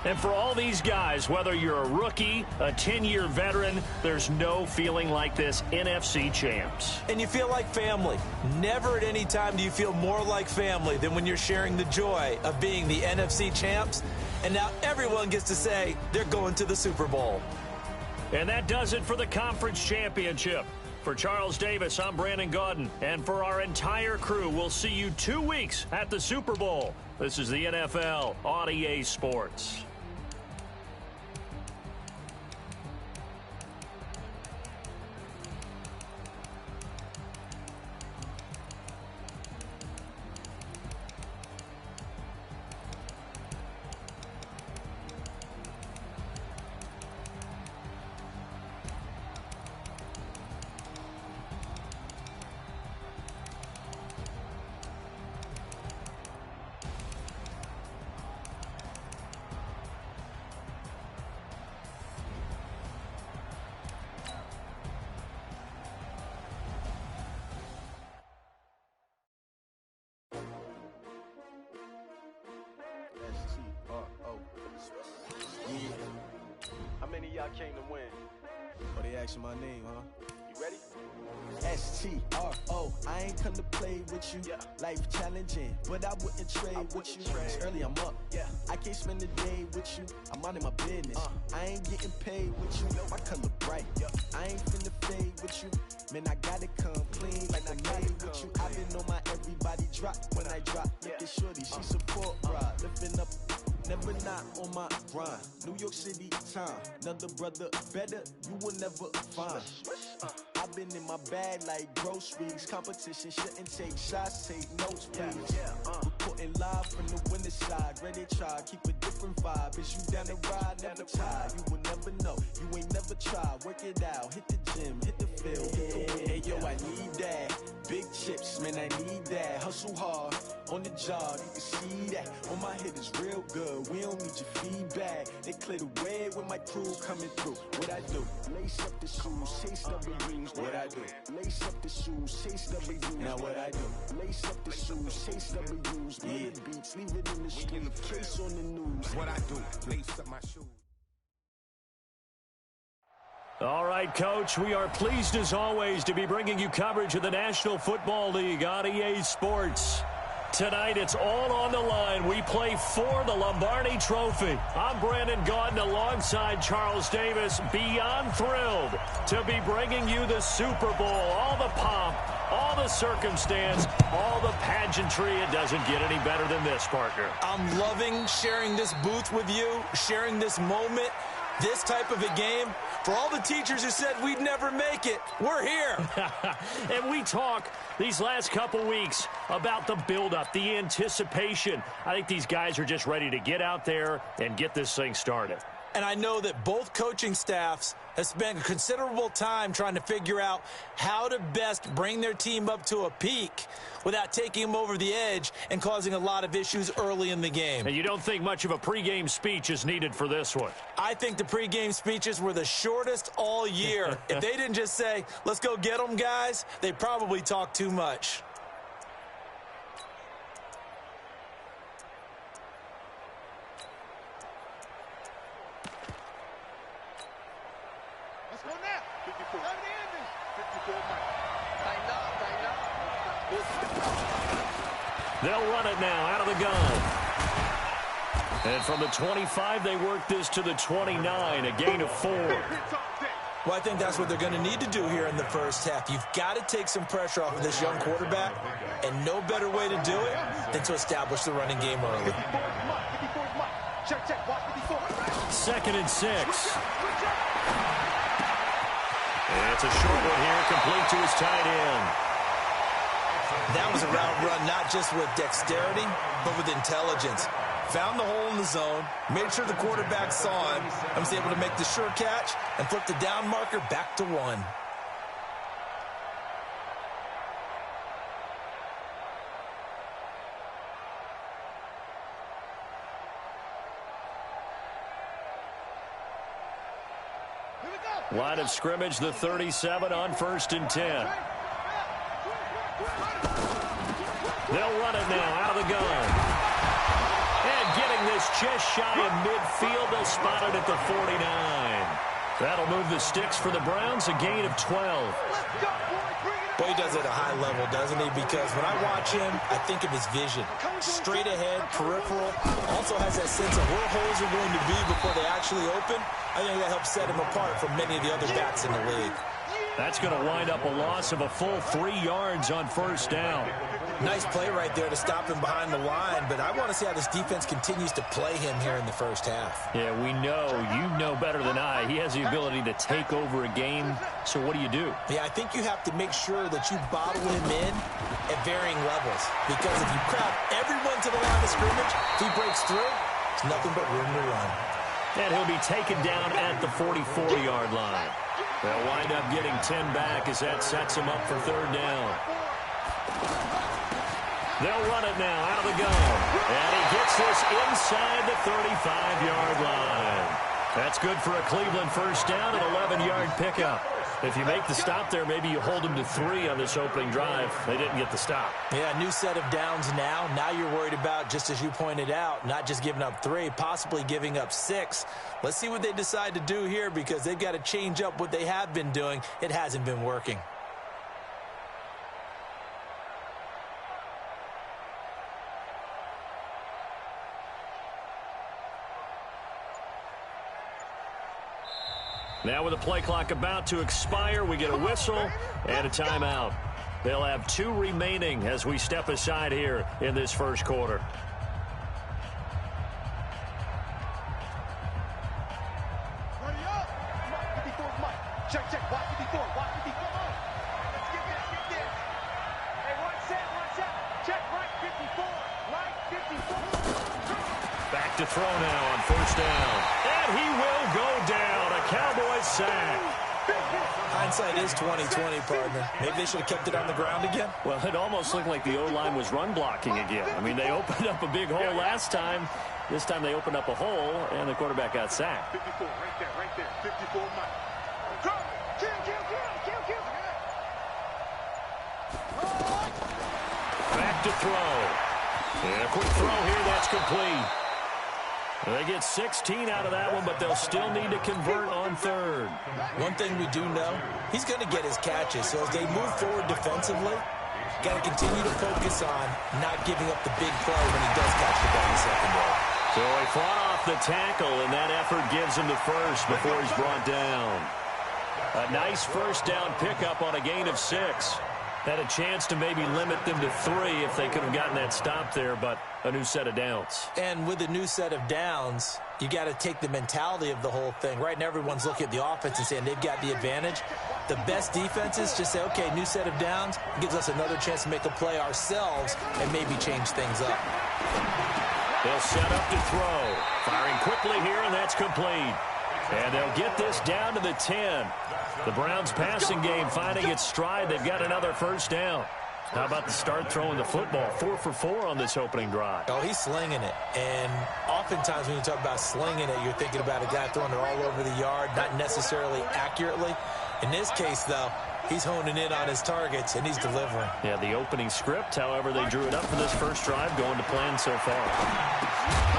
And for all these guys, whether you're a rookie, a 10-year veteran, there's no feeling like this NFC champs. And you feel like family. Never at any time do you feel more like family than when you're sharing the joy of being the NFC champs. And now everyone gets to say they're going to the Super Bowl. And that does it for the conference championship. For Charles Davis, I'm Brandon Gaudin. And for our entire crew, we'll see you 2 weeks at the Super Bowl. This is the NFL on EA Sports. How many of y'all came to win? Oh, they asking my name, huh? You ready? S-T-R-O, I ain't come to play with you. Yeah. Life challenging, but I wouldn't trade with you. It's early, I'm up. Yeah. I can't spend the day with you. I'm out in my business. I ain't getting paid with you. My color bright. Yeah. I ain't finna fade with you. Man, I gotta come clean like I made with you. I've been on my everybody drop when I drop. Look at shorty, she support ride. Lifting up, never not on my grind. New York City time, another brother better, you will never find. I've been in my bag like groceries. Competition shouldn't take shots, take notes, please. Reporting live from the winter side. Ready to try, keep a different vibe. Is you down the ride, never tired. You will never know, you ain't never tried. Work it out, hit the gym, hit the field. Hey, yo, I need that. Big chips, man, I need that. Hustle hard, on the job, you can see that. On my head is real good, we don't need your feedback. They clear the way when my crew coming through. What I do? Lace up the shoes, chase W's. What I do? Lace up the shoes, chase W's. Now what I do? Lace up the shoes, chase W's. Yeah. The beats, leave it in the street, case on the news. What I do? Lace up my shoes. All right, Coach, we are pleased as always to be bringing you coverage of the National Football League on EA Sports. Tonight, it's all on the line. We play for the Lombardi Trophy. I'm Brandon Gaudin alongside Charles Davis. Beyond thrilled to be bringing you the Super Bowl. All the pomp, all the circumstance, all the pageantry. It doesn't get any better than this, partner. I'm loving sharing this booth with you, sharing this moment, this type of a game. For all the teachers who said we'd never make it, we're here. And we talk these last couple weeks about the buildup, the anticipation. I think these guys are just ready to get out there and get this thing started. And I know that both coaching staffs have spent considerable time trying to figure out how to best bring their team up to a peak without taking them over the edge and causing a lot of issues early in the game. And you don't think much of a pregame speech is needed for this one? I think the pregame speeches were the shortest all year. If they didn't just say, let's go get them, guys, they probably talked too much. Let's go now. 54. Time to end this. 54, Mike. They'll run it now out of the gun. And from the 25, they work this to the 29, a gain of 4. Well, I think that's what they're going to need to do here in the first half. You've got to take some pressure off of this young quarterback, and no better way to do it than to establish the running game early. 54 is Mike. Check, check. Watch 54. 2nd and 6. And it's a short one here, complete to his tight end. That was a route run not just with dexterity, but with intelligence. Found the hole in the zone, made sure the quarterback saw him, and was able to make the sure catch and flip the down marker back to 1. Line of scrimmage, the 37 on 1st and 10. They'll run it now out of the gun. And getting this just shy of midfield, they'll spot it at the 49. That'll move the sticks for the Browns, a gain of 12. Boy, he does it at a high level, doesn't he? Because when I watch him, I think of his vision. Straight ahead, peripheral. Also has that sense of where holes are going to be before they actually open. I think that helps set him apart from many of the other backs in the league. That's going to wind up a loss of a full 3 yards on 1st down. Nice play right there to stop him behind the line, but I want to see how this defense continues to play him here in the first half. Yeah, we know. You know better than I. He has the ability to take over a game, so what do you do? Yeah, I think you have to make sure that you bottle him in at varying levels, because if you crowd everyone to the line of scrimmage, if he breaks through, it's nothing but room to run. And he'll be taken down at the 44-yard line. They'll wind up getting 10 back as that sets him up for 3rd down. They'll run it now out of the gun. And he gets this inside the 35-yard line. That's good for a Cleveland 1st down, an 11-yard pickup. If you make the stop there, maybe you hold them to 3 on this opening drive. They didn't get the stop. Yeah, new set of downs now. Now you're worried about, just as you pointed out, not just giving up 3, possibly giving up 6. Let's see what they decide to do here, because they've got to change up what they have been doing. It hasn't been working. Now with the play clock about to expire, we get a whistle and a timeout. They'll have 2 remaining as we step aside here in this first quarter. Ready up. 54 is Mike. Check, check. Watch 54. Watch 54. Come on. Let's get this. Get this. Hey, one set. Check right 54. Right 54. Back to throw now on 1st down. And he will go down. A Cowboys sack. Hindsight is 20/20, partner. Maybe they should have kept it on the ground again. Well, it almost looked like the O-line was run blocking again. I mean, they opened up a big hole last time. This time they opened up a hole, and the quarterback got sacked. 54, right there. 54, Mike. Kill. Back to throw. And a quick throw here, that's complete. They get 16 out of that one, but they'll still need to convert on 3rd. One thing we do know, he's going to get his catches. So as they move forward defensively, Got to continue to focus on not giving up the big play when he does catch the ball in the secondary. So he fought off the tackle, and that effort gives him the first before he's brought down. A nice first down pickup on a gain of 6. Had a chance to maybe limit them to 3 if they could have gotten that stop there, but a new set of downs. And with a new set of downs, you got to take the mentality of the whole thing. Right now, everyone's looking at the offense and saying they've got the advantage. The best defenses just say, okay, new set of downs gives us another chance to make a play ourselves and maybe change things up. They'll set up to throw. Firing quickly here, and that's complete. And they'll get this down to the 10. The Browns' passing game finding its stride. They've got another first down. How about the start throwing the football? 4 for 4 on this opening drive. Oh, he's slinging it. And oftentimes when you talk about slinging it, you're thinking about a guy throwing it all over the yard, not necessarily accurately. In this case, though, he's honing in on his targets, and he's delivering. Yeah, the opening script, however, they drew it up for this first drive, going to plan so far.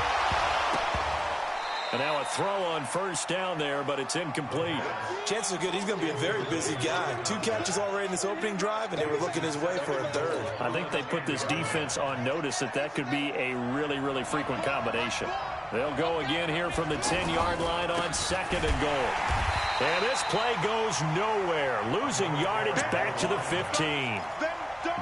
And now a throw on first down there, but it's incomplete. Chances are good he's going to be a very busy guy. 2 catches already in this opening drive, and they were looking his way for a third. I think they put this defense on notice that could be a really, really frequent combination. They'll go again here from the 10-yard line on 2nd and goal. And this play goes nowhere. Losing yardage back to the 15.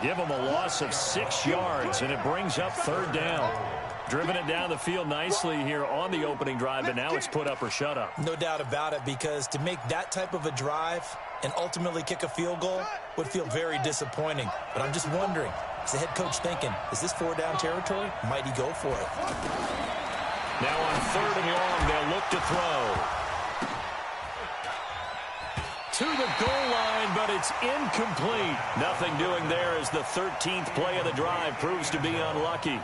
Give them a loss of 6 yards, and it brings up 3rd down. Driven it down the field nicely here on the opening drive, and now it's put up or shut up. No doubt about it, because to make that type of a drive and ultimately kick a field goal would feel very disappointing. But I'm just wondering, is the head coach thinking, is this 4-down territory? Might he go for it? Now on 3rd and long, they'll look to throw. To the goal line, but it's incomplete. Nothing doing there as the 13th play of the drive proves to be unlucky.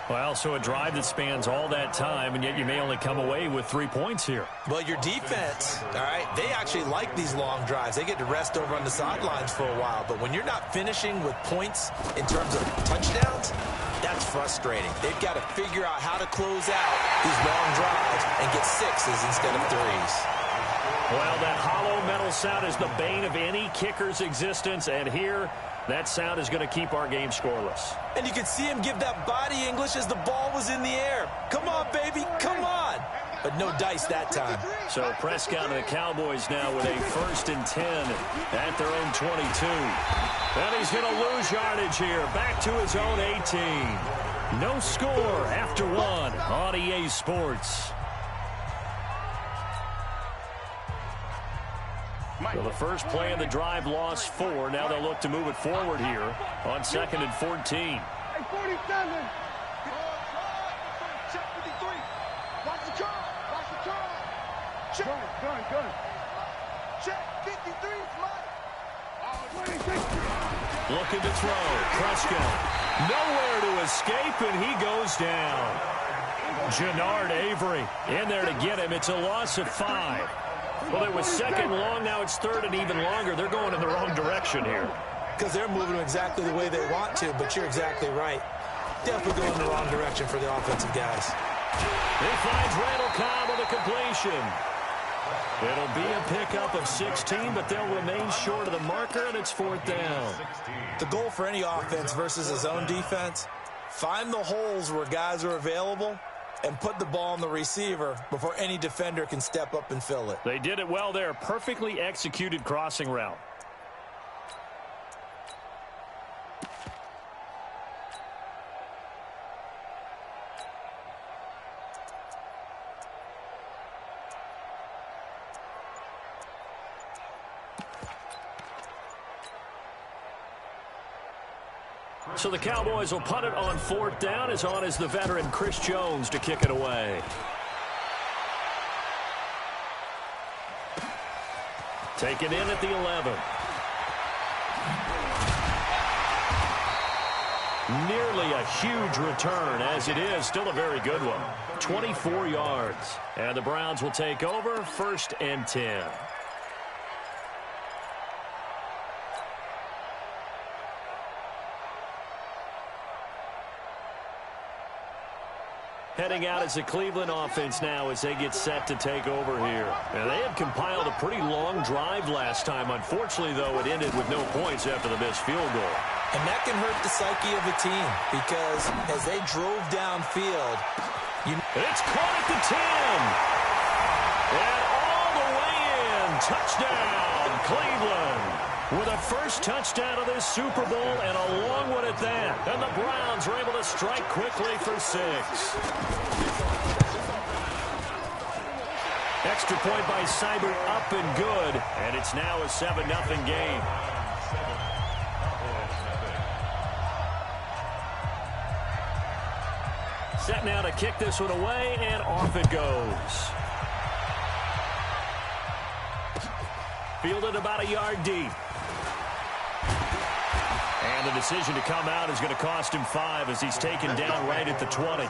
Well, so a drive that spans all that time, and yet you may only come away with 3 points here. Well, your defense, all right, they actually like these long drives. They get to rest over on the sidelines for a while. But when you're not finishing with points in terms of touchdowns, that's frustrating. They've got to figure out how to close out these long drives and get 6s instead of 3s. Well, that hollow metal sound is the bane of any kicker's existence, and here, that sound is going to keep our game scoreless. And you could see him give that body English as the ball was in the air. Come on, baby, come on. But no dice that time. So Prescott and the Cowboys now with a 1st and 10 at their own 22. And he's going to lose yardage here, back to his own 18. No score after 1 on EA Sports. So the first play of the drive lost 4. Now they'll look to move it forward here on 2nd and 14. Hey, 47. Check 53. Watch the car. Watch the car. Check. Gun. Check 53 is mine. 26. Looking to throw. Prescott. Nowhere to escape, and he goes down. Jannard Avery in there to get him. It's a loss of 5. Well, it was 2nd long, now it's 3rd and even longer. They're going in the wrong direction here. Because they're moving exactly the way they want to, but you're exactly right. Definitely going in the wrong direction for the offensive guys. He finds Randall Cobb with a completion. It'll be a pickup of 16, but they'll remain short of the marker, and it's 4th down. The goal for any offense versus a zone defense, find the holes where guys are available and put the ball on the receiver before any defender can step up and fill it. They did it well there. Perfectly executed crossing route. So the Cowboys will punt it on 4th down. As on is the veteran Chris Jones to kick it away. Taken in at the 11. Nearly a huge return, as it is still a very good one. 24 yards. And the Browns will take over 1st and 10. Heading out as the Cleveland offense now as they get set to take over here. And they had compiled a pretty long drive last time. Unfortunately, though, it ended with no points after the missed field goal. And that can hurt the psyche of a team because as they drove downfield, it's caught at the 10. And all the way in. Touchdown, Cleveland. With a first touchdown of this Super Bowl and a long one at that. And the Browns were able to strike quickly for 6. Extra point by Cyber up and good. And it's now a 7-0 game. Set now to kick this one away, and off it goes. Fielded about a yard deep. And the decision to come out is going to cost him 5 as he's taken down right at the 20.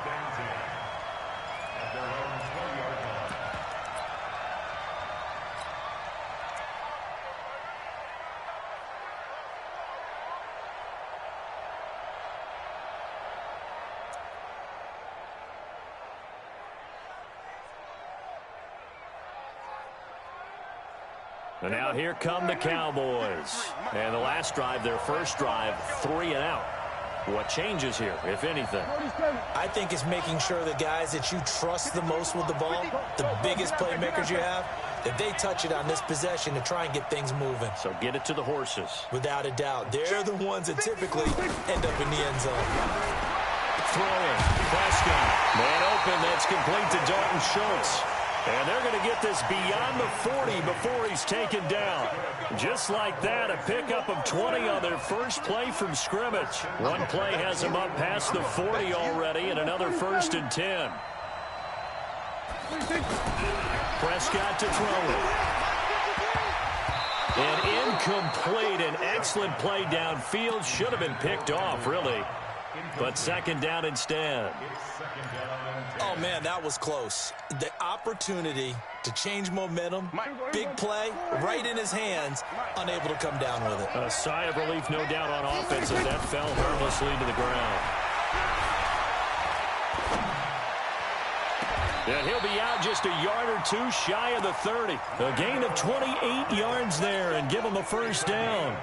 And now here come the Cowboys. And the last drive, their first drive, 3 and out. What changes here, if anything? I think it's making sure the guys that you trust the most with the ball, the biggest playmakers you have, that they touch it on this possession to try and get things moving. So get it to the horses. Without a doubt. They're the ones that typically end up in the end zone. Throwing. Prescott. Man open. That's complete to Dalton Schultz. And they're going to get this beyond the 40 before he's taken down. Just like that, a pickup of 20 on their first play from scrimmage. One play has them up past the 40 already, and another 1st and 10. Prescott to throw it. And incomplete. An excellent play downfield. Should have been picked off, really. But 2nd down instead. Oh, man, that was close. The opportunity to change momentum, big play, right in his hands, unable to come down with it. A sigh of relief, no doubt, on offense as that fell harmlessly to the ground. And he'll be out just a yard or 2 shy of the 30. A gain of 28 yards there and give him a 1st down.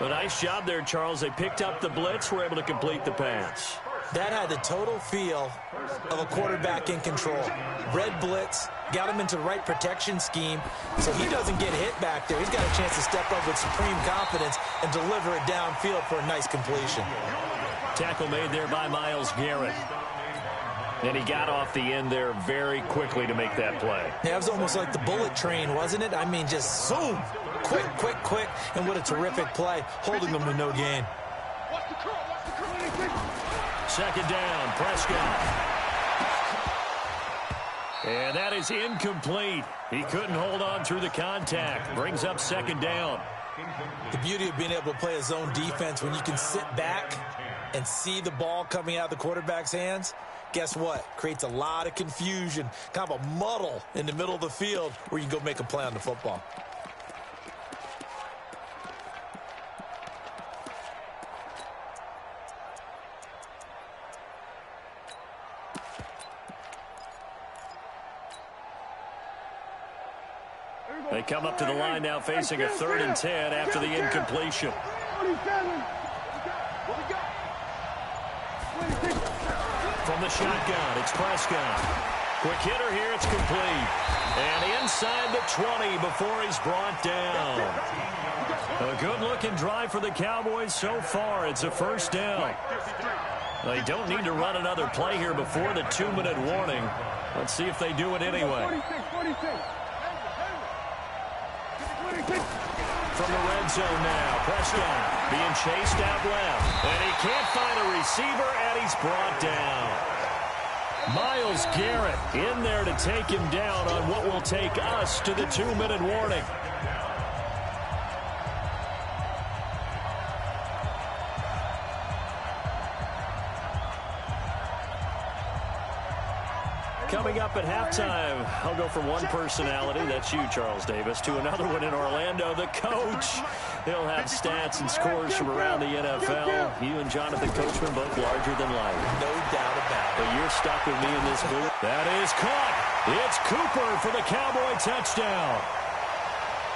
A nice job there, Charles. They picked up the blitz, were able to complete the pass. That had the total feel of a quarterback in control. Red blitz, got him into the right protection scheme, so he doesn't get hit back there. He's got a chance to step up with supreme confidence and deliver it downfield for a nice completion. Tackle made there by Myles Garrett. And he got off the end there very quickly to make that play. Yeah, it was almost like the bullet train, wasn't it? I mean, just zoom. Quick, quick, quick. And what a terrific play, holding them to no gain. 2nd down, Prescott. And that is incomplete. He couldn't hold on through the contact. Brings up 2nd down. The beauty of being able to play a zone defense when you can sit back and see the ball coming out of the quarterback's hands, guess what? Creates a lot of confusion, kind of a muddle in the middle of the field where you can go make a play on the football. They come up to the line now facing a 3rd and 10 after the incompletion. From the shotgun, it's Prescott. Quick hitter here, it's complete. And inside the 20 before he's brought down. A good-looking drive for the Cowboys so far. It's a 1st down. They don't need to run another play here before the 2-minute warning. Let's see if they do it anyway. From the red zone now, Prescott being chased out left. And he can't find a receiver, and he's brought down. Myles Garrett in there to take him down on what will take us to the 2-minute warning. Coming up at halftime, I'll go from one personality, that's you, Charles Davis, to another one in Orlando, the coach. He'll have stats and scores from around the NFL. You and Jonathan Coachman both larger than life. No doubt about it. But you're stuck with me in this booth. That is caught. It's Cooper for the Cowboy touchdown.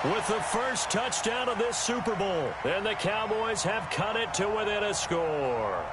with the first touchdown of this Super Bowl. And the Cowboys have cut it to within a score.